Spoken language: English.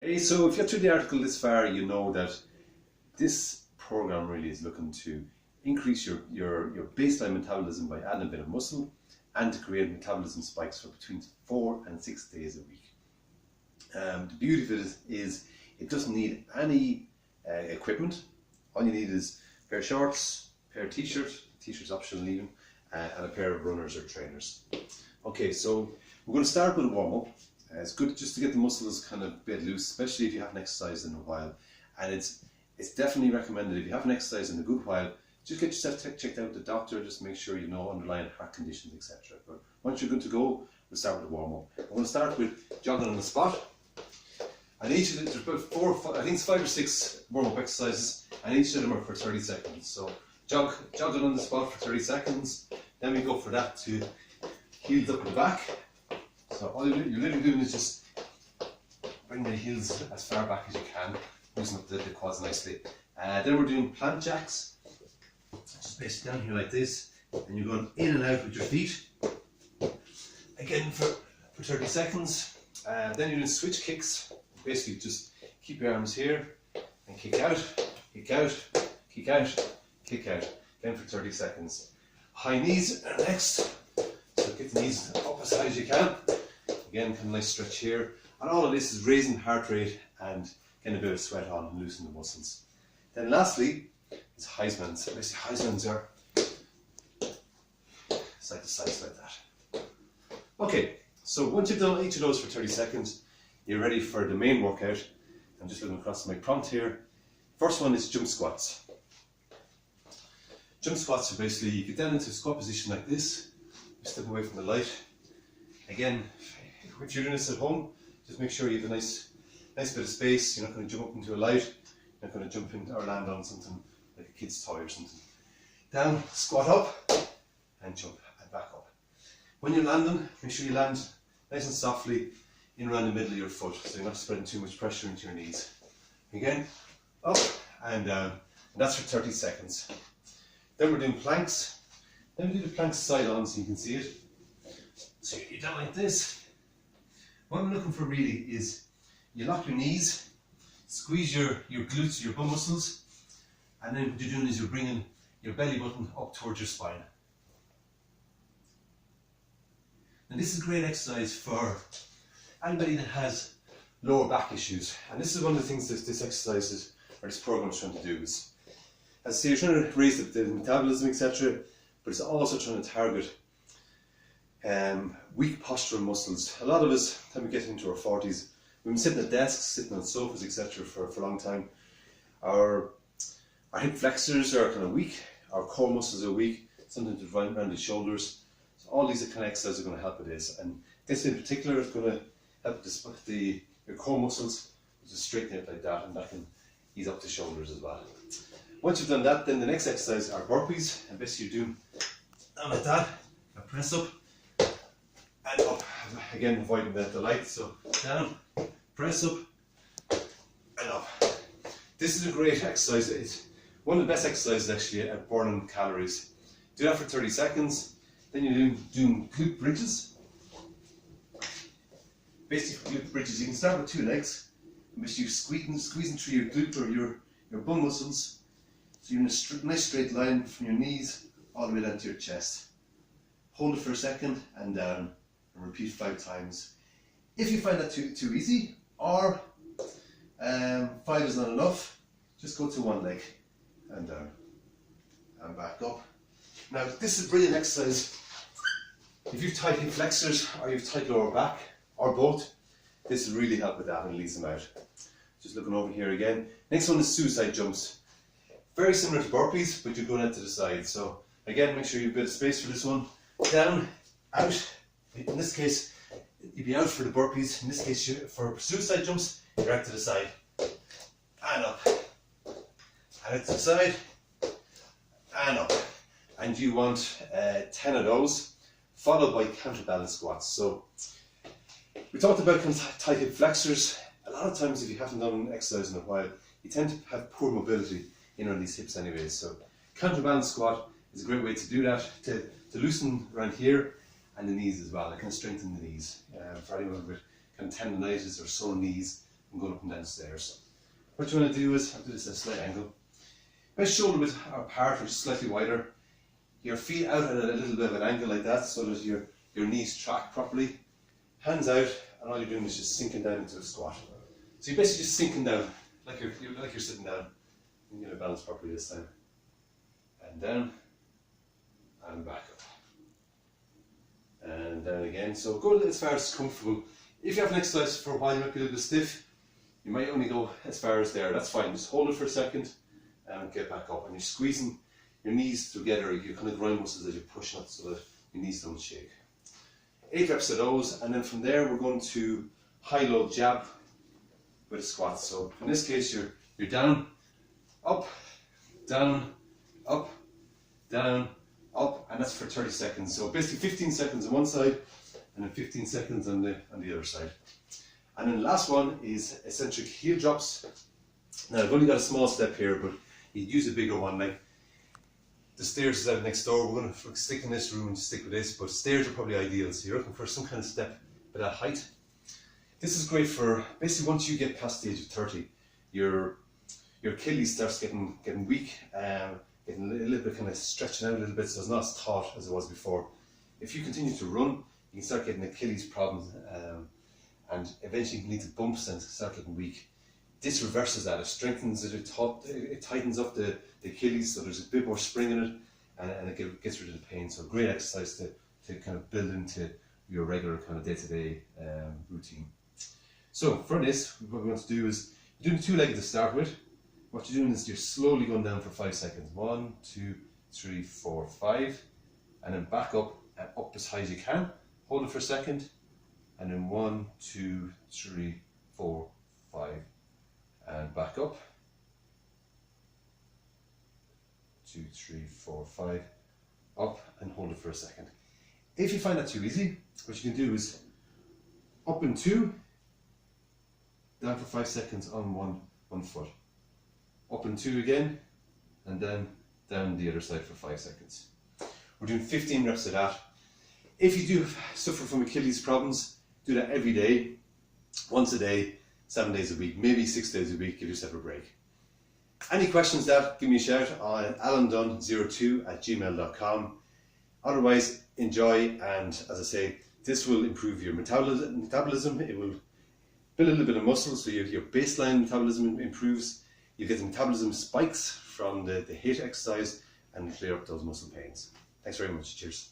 Hey, so if you're through the article this far, you know that this program really is looking to increase your baseline metabolism by adding a bit of muscle and to create metabolism spikes for between 4 and 6 days a week. The beauty of it is it doesn't need any equipment. All you need is a pair of shorts, a pair of t-shirts optional even, and a pair of runners or trainers. Okay, so we're going to start with a warm-up. It's good just to get the muscles kind of a bit loose, especially if you haven't exercised in a while. And it's definitely recommended if you haven't exercised in a good while, just get yourself checked out with the doctor, just make sure you know underlying heart conditions, etc. But once you're good to go, we'll start with the warm-up. I'm going to start with jogging on the spot. And each of them, there's about 4 or 5, I think it's 5 or 6 warm-up exercises, and each of them are for 30 seconds. So jogging on the spot for 30 seconds, then we go for that to heels up the back. So all you're literally doing is just bring the heels as far back as you can, loosen up the quads nicely. Then we're doing plant jacks, just basically down here like this, and you're going in and out with your feet, again for 30 seconds. Then you're doing switch kicks, basically just keep your arms here, and kick out, kick out, kick out, kick out, again for 30 seconds. High knees are next, so get the knees up as high as you can. Again, kind of nice stretch here. And all of this is raising the heart rate and getting a bit of sweat on and loosening the muscles. Then lastly, is Heisman's. Basically, Heisman's are side to side like that. Okay, so once you've done each of those for 30 seconds, you're ready for the main workout. I'm just looking across my prompt here. First one is jump squats. Jump squats are basically, you get down into a squat position like this, you step away from the light. Again, if you're doing this at home, just make sure you have a nice bit of space. You're not going to jump up into a light, you're not going to jump in or land on something like a kid's toy or something. Down, squat up, and jump, and back up. When you're landing, make sure you land nice and softly in around the middle of your foot, so you're not spreading too much pressure into your knees. Again, up and down, and that's for 30 seconds. Then we're doing planks. Then we do the planks side on so you can see it. So you're down like this. What I'm looking for really is you lock your knees, squeeze your glutes, your bum muscles, and then what you're doing is you're bringing your belly button up towards your spine. And this is a great exercise for anybody that has lower back issues. And this is one of the things that this exercise is, or this program is trying to do is, as I say, you're trying to raise the metabolism, etc., but it's also trying to target weak postural muscles. A lot of us, when we get into our 40s, we've been sitting at desks, sitting on sofas, etc. for a long time. Our hip flexors are kind of weak, our core muscles are weak, sometimes around the shoulders. So all these kind of exercises are going to help with this. And this in particular is going to help your core muscles, just straighten it like that, and that can ease up the shoulders as well. Once you've done that, then the next exercise are burpees, and basically you're doing down like that, a press up, and up, again avoiding the light, so down, press up, and up. This is a great exercise. It's one of the best exercises actually at burning calories. Do that for 30 seconds, then you're doing glute bridges. Basically for glute bridges, you can start with 2 legs, and basically you're squeezing through your glute or your bum muscles, so you're in a nice straight line from your knees all the way down to your chest. Hold it for a second and down, and repeat 5 times. If you find that too easy, or 5 is not enough, just go to 1 leg and down and back up. Now this is a brilliant exercise if you've tight hip flexors or you've tight lower back or both. This will really help with that and release them out. Just looking over here again. Next one is suicide jumps. Very similar to burpees, but you're going out to the side. So again, make sure you have a bit of space for this one. Down, out. In this case, you'd be out for the burpees. In this case, for suicide jumps, you're out to the side. And up. And out to the side. And up. And you want 10 of those, followed by counterbalance squats. So we talked about tight hip flexors. A lot of times if you haven't done an exercise in a while, you tend to have poor mobility in on these hips anyways. So counterbalance squat is a great way to do that, to loosen around here and the knees as well. It can strengthen the knees. For anyone with kind of tendonitis or sore knees, and going up and down the stairs. What you want to do is, I'll do this at a slight angle. My shoulder width apart or just slightly wider. Your feet out at a little bit of an angle like that so that your knees track properly. Hands out, and all you're doing is just sinking down into a squat. So you're basically just sinking down, like you're sitting down. You get a balance properly this time. And down, and back up. And down again. So go as far as comfortable. If you have an exercise for a while, you might be a little bit stiff. You might only go as far as there. That's fine. Just hold it for a second and get back up. And you're squeezing your knees together. You kind of grind muscles as you're pushing up so that your knees don't shake. 8 reps of those, and then from there we're going to high-low jab with a squat. So in this case, you're down, up, down, up, down, up, and that's for 30 seconds. So basically 15 seconds on one side, and then 15 seconds on the other side. And then the last one is eccentric heel drops. Now I've only got a small step here, but you'd use a bigger one. Like the stairs is out next door. We're going to stick in this room and stick with this, but stairs are probably ideal. So you're looking for some kind of step with that height. This is great for basically once you get past the age of 30, your Achilles starts getting weak, getting a little bit kind of stretching out a little bit, so it's not as taut as it was before. If you continue to run, you can start getting Achilles problems, and eventually you need to bumps and start getting weak. This reverses that. It strengthens it. It tightens up the Achilles, so there's a bit more spring in it, and it gets rid of the pain. So great exercise to kind of build into your regular kind of day-to-day routine. So for this, what we want to do is you're doing 2-legged to start with. What you're doing is you're slowly going down for 5 seconds. 1, 2, 3, 4, 5, and then back up and up as high as you can. Hold it for a second, and then 1, 2, 3, 4, 5, and back up. 2, 3, 4, 5, up, and hold it for a second. If you find that too easy, what you can do is up in 2, down for 5 seconds on one foot. Up in 2 again, and then down the other side for 5 seconds. We're doing 15 reps of that. If you do suffer from Achilles problems, do that every day, once a day, 7 days a week, maybe 6 days a week, give yourself a break. Any questions give me a shout on alandunn02@gmail.com. Otherwise, enjoy, and as I say, this will improve your metabolism. It will build a little bit of muscle, so your baseline metabolism improves. You get the metabolism spikes from the HIIT exercise and clear up those muscle pains. Thanks very much. Cheers.